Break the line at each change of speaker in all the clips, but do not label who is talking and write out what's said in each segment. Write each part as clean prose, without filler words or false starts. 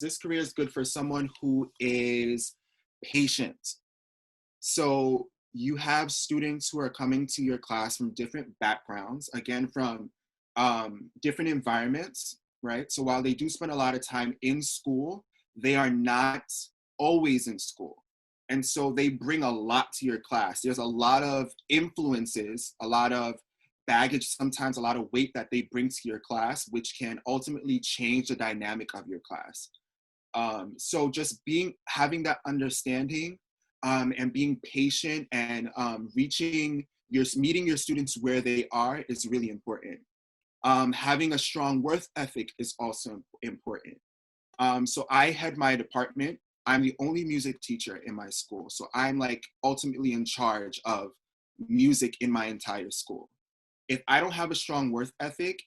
this career is good for someone who is patient. So you have students who are coming to your class from different backgrounds, again, from different environments, right? So while they do spend a lot of time in school, they are not always in school. And so they bring a lot to your class. There's a lot of influences, a lot of baggage, sometimes a lot of weight that they bring to your class, which can ultimately change the dynamic of your class. So just having that understanding and being patient and meeting your students where they are is really important. Having a strong work ethic is also important. So I had my department. I'm the only music teacher in my school. So I'm like ultimately in charge of music in my entire school. If I don't have a strong work ethic,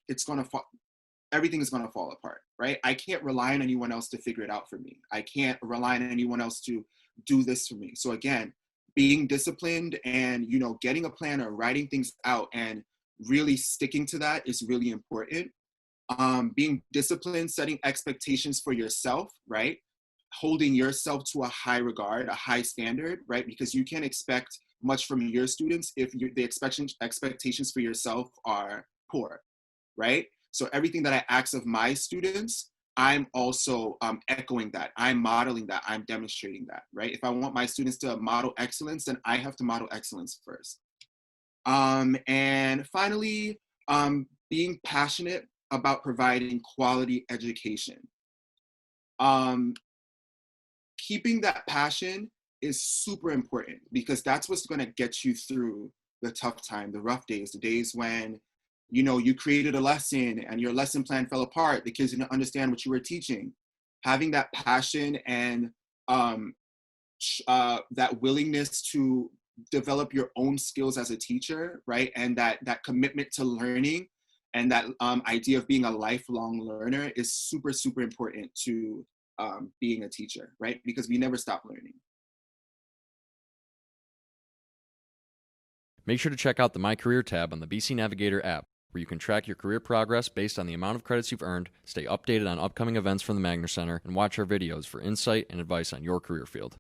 everything is going to fall apart, right? I can't rely on anyone else to figure it out for me. I can't rely on anyone else to do this for me. So again, being disciplined and, getting a plan or writing things out and really sticking to that is really important. Being disciplined, setting expectations for yourself, right? Holding yourself to a high regard, a high standard, right? Because you can't expect much from your students if the expectations for yourself are poor, right? So everything that I ask of my students, I'm also echoing that. I'm modeling that. I'm demonstrating that, right? If I want my students to model excellence, then I have to model excellence first. And finally, being passionate about providing quality education. Keeping that passion is super important because that's what's going to get you through the tough time, the rough days, the days when, you created a lesson and your lesson plan fell apart, the kids didn't understand what you were teaching. Having that passion and that willingness to develop your own skills as a teacher, right? And that commitment to learning and that idea of being a lifelong learner is super, super important to being a teacher, right? Because we never stop learning.
Make sure to check out the My Career tab on the BC Navigator app, where you can track your career progress based on the amount of credits you've earned, stay updated on upcoming events from the Magner Center, and watch our videos for insight and advice on your career field.